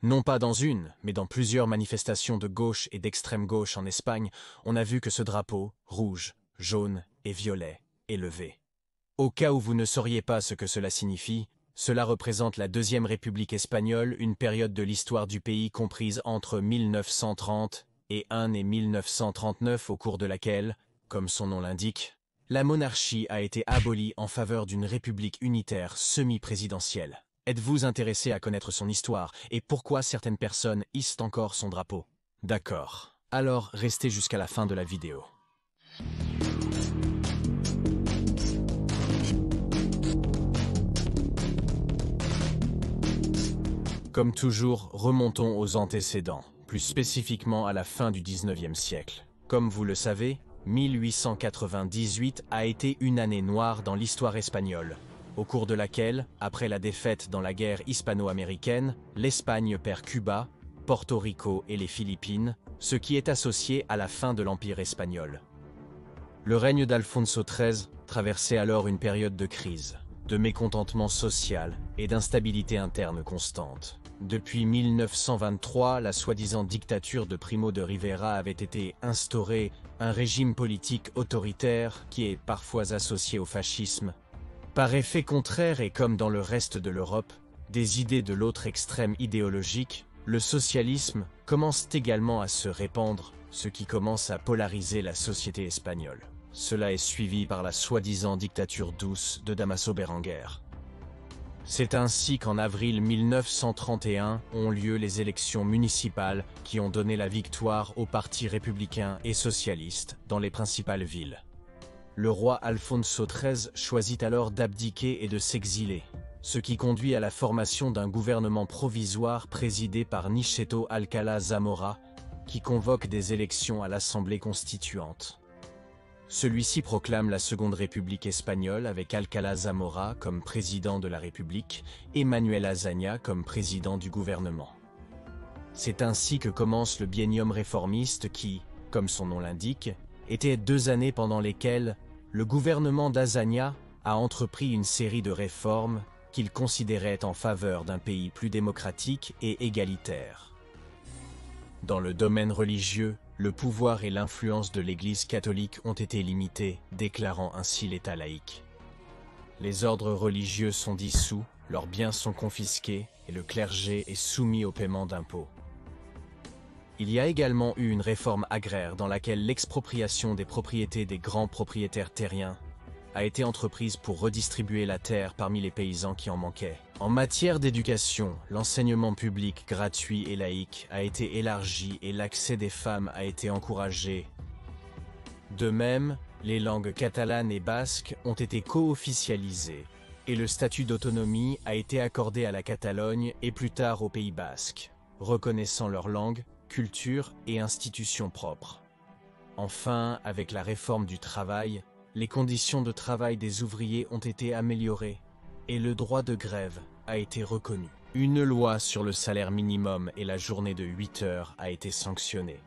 Non pas dans une, mais dans plusieurs manifestations de gauche et d'extrême gauche en Espagne, on a vu que ce drapeau, rouge, jaune et violet, est levé. Au cas où vous ne sauriez pas ce que cela signifie, cela représente la Deuxième République espagnole, une période de l'histoire du pays comprise entre 1930 et 1939 au cours de laquelle, comme son nom l'indique, la monarchie a été abolie en faveur d'une république unitaire semi-présidentielle. Êtes-vous intéressé à connaître son histoire et pourquoi certaines personnes hissent encore son drapeau? D'accord. Alors restez jusqu'à la fin de la vidéo. Comme toujours, remontons aux antécédents, plus spécifiquement à la fin du 19e siècle. Comme vous le savez, 1898 a été une année noire dans l'histoire espagnole, au cours de laquelle, après la défaite dans la guerre hispano-américaine, l'Espagne perd Cuba, Porto Rico et les Philippines, ce qui est associé à la fin de l'Empire espagnol. Le règne d'Alfonso XIII traversait alors une période de crise, de mécontentement social et d'instabilité interne constante. Depuis 1923, la soi-disant dictature de Primo de Rivera avait été instaurée, un régime politique autoritaire qui est parfois associé au fascisme. Par effet contraire et comme dans le reste de l'Europe, des idées de l'autre extrême idéologique, le socialisme, commencent également à se répandre, ce qui commence à polariser la société espagnole. Cela est suivi par la soi-disant dictature douce de Damaso Berenguer. C'est ainsi qu'en avril 1931 ont lieu les élections municipales qui ont donné la victoire aux partis républicains et socialistes dans les principales villes. Le roi Alfonso XIII choisit alors d'abdiquer et de s'exiler, ce qui conduit à la formation d'un gouvernement provisoire présidé par Niceto Alcalá Zamora, qui convoque des élections à l'Assemblée constituante. Celui-ci proclame la Seconde République espagnole avec Alcalá Zamora comme président de la République et Manuel Azaña comme président du gouvernement. C'est ainsi que commence le biennium réformiste qui, comme son nom l'indique, était 2 années pendant lesquelles le gouvernement d'Azaña a entrepris une série de réformes qu'il considérait en faveur d'un pays plus démocratique et égalitaire. Dans le domaine religieux, le pouvoir et l'influence de l'Église catholique ont été limités, déclarant ainsi l'État laïque. Les ordres religieux sont dissous, leurs biens sont confisqués et le clergé est soumis au paiement d'impôts. Il y a également eu une réforme agraire dans laquelle l'expropriation des propriétés des grands propriétaires terriens a été entreprise pour redistribuer la terre parmi les paysans qui en manquaient. En matière d'éducation, l'enseignement public gratuit et laïque a été élargi et l'accès des femmes a été encouragé. De même, les langues catalanes et basques ont été co-officialisées et le statut d'autonomie a été accordé à la Catalogne et plus tard au Pays basque, reconnaissant leur langue, culture et institutions propres. Enfin, avec la réforme du travail, les conditions de travail des ouvriers ont été améliorées et le droit de grève a été reconnu. Une loi sur le salaire minimum et la journée de 8 heures a été sanctionnée.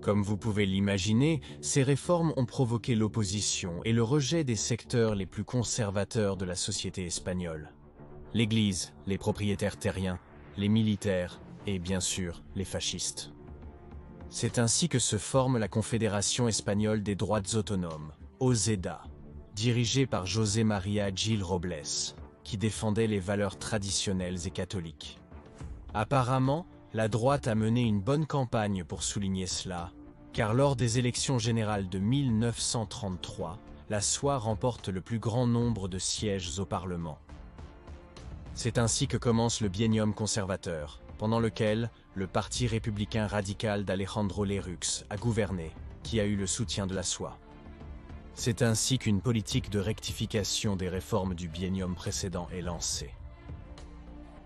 Comme vous pouvez l'imaginer, ces réformes ont provoqué l'opposition et le rejet des secteurs les plus conservateurs de la société espagnole. L'Église, les propriétaires terriens, les militaires et bien sûr les fascistes. C'est ainsi que se forme la Confédération espagnole des droites autonomes, OZEDA, dirigée par José María Gil Robles, qui défendait les valeurs traditionnelles et catholiques. Apparemment, la droite a mené une bonne campagne pour souligner cela, car lors des élections générales de 1933, la SOA remporte le plus grand nombre de sièges au Parlement. C'est ainsi que commence le biennium conservateur, pendant lequel le Parti républicain radical d'Alejandro Lerroux a gouverné, qui a eu le soutien de la SOA. C'est ainsi qu'une politique de rectification des réformes du biennium précédent est lancée.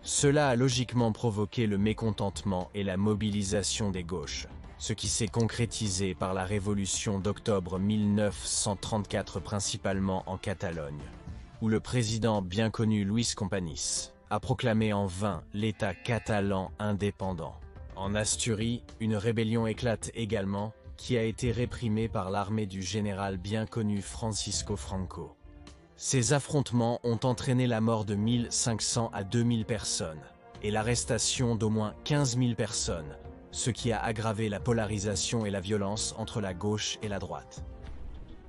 Cela a logiquement provoqué le mécontentement et la mobilisation des gauches, ce qui s'est concrétisé par la révolution d'octobre 1934 principalement en Catalogne, où le président bien connu Luis Companys a proclamé en vain l'État catalan indépendant. En Asturie, une rébellion éclate également, qui a été réprimée par l'armée du général bien connu Francisco Franco. Ces affrontements ont entraîné la mort de 1500 à 2000 personnes, et l'arrestation d'au moins 15 000 personnes, ce qui a aggravé la polarisation et la violence entre la gauche et la droite.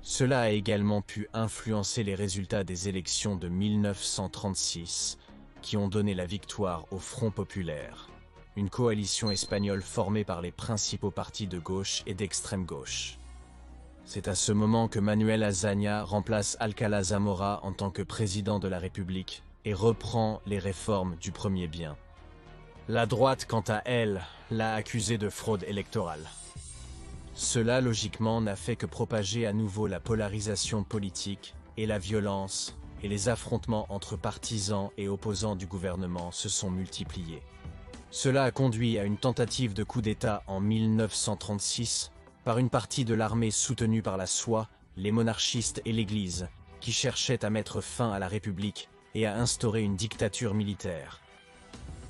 Cela a également pu influencer les résultats des élections de 1936, qui ont donné la victoire au Front populaire, une coalition espagnole formée par les principaux partis de gauche et d'extrême gauche. C'est à ce moment que Manuel Azaña remplace Alcalá Zamora en tant que président de la République et reprend les réformes du premier bien. La droite, quant à elle, l'a accusé de fraude électorale. Cela, logiquement, n'a fait que propager à nouveau la polarisation politique et la violence, et les affrontements entre partisans et opposants du gouvernement se sont multipliés. Cela a conduit à une tentative de coup d'État en 1936 par une partie de l'armée soutenue par la SOA, les monarchistes et l'Église, qui cherchaient à mettre fin à la République et à instaurer une dictature militaire.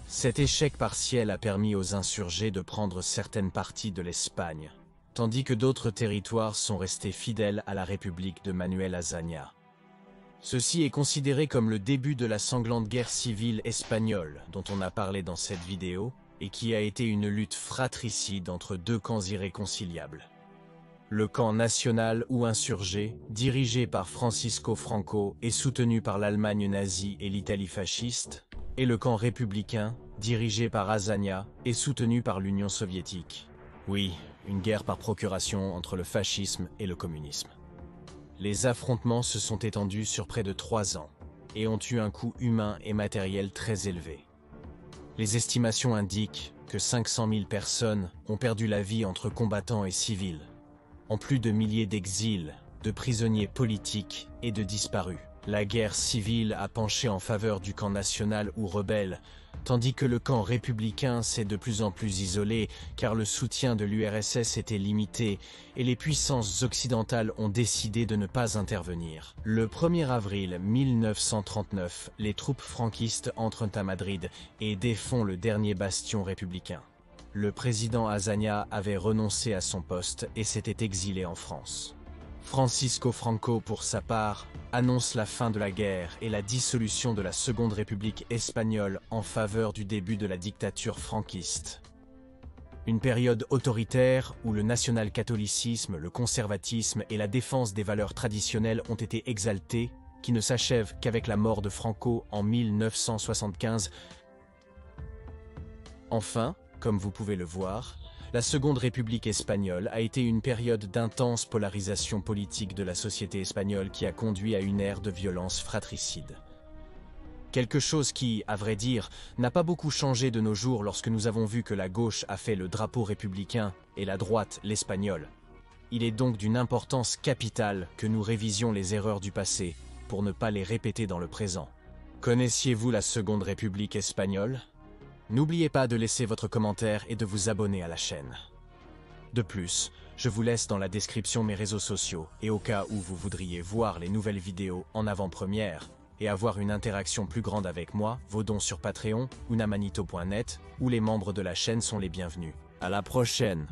Cet échec partiel a permis aux insurgés de prendre certaines parties de l'Espagne, tandis que d'autres territoires sont restés fidèles à la République de Manuel Azaña. Ceci est considéré comme le début de la sanglante guerre civile espagnole dont on a parlé dans cette vidéo et qui a été une lutte fratricide entre deux camps irréconciliables. Le camp national ou insurgé, dirigé par Francisco Franco et soutenu par l'Allemagne nazie et l'Italie fasciste, et le camp républicain, dirigé par Azaña et soutenu par l'Union soviétique. Oui, une guerre par procuration entre le fascisme et le communisme. Les affrontements se sont étendus sur près de 3 ans et ont eu un coût humain et matériel très élevé. Les estimations indiquent que 500 000 personnes ont perdu la vie entre combattants et civils, en plus de milliers d'exils, de prisonniers politiques et de disparus. La guerre civile a penché en faveur du camp national ou rebelle, tandis que le camp républicain s'est de plus en plus isolé car le soutien de l'URSS était limité et les puissances occidentales ont décidé de ne pas intervenir. Le 1er avril 1939, les troupes franquistes entrent à Madrid et défont le dernier bastion républicain. Le président Azaña avait renoncé à son poste et s'était exilé en France. Francisco Franco, pour sa part, annonce la fin de la guerre et la dissolution de la Seconde République espagnole en faveur du début de la dictature franquiste. Une période autoritaire où le national-catholicisme, le conservatisme et la défense des valeurs traditionnelles ont été exaltés, qui ne s'achève qu'avec la mort de Franco en 1975. Enfin, comme vous pouvez le voir, la Seconde République espagnole a été une période d'intense polarisation politique de la société espagnole qui a conduit à une ère de violence fratricide. Quelque chose qui, à vrai dire, n'a pas beaucoup changé de nos jours lorsque nous avons vu que la gauche a fait le drapeau républicain et la droite l'espagnol. Il est donc d'une importance capitale que nous révisions les erreurs du passé pour ne pas les répéter dans le présent. Connaissiez-vous la Seconde République espagnole ? N'oubliez pas de laisser votre commentaire et de vous abonner à la chaîne. De plus, je vous laisse dans la description mes réseaux sociaux et au cas où vous voudriez voir les nouvelles vidéos en avant-première et avoir une interaction plus grande avec moi, vos dons sur Patreon ou namanito.net où les membres de la chaîne sont les bienvenus. À la prochaine!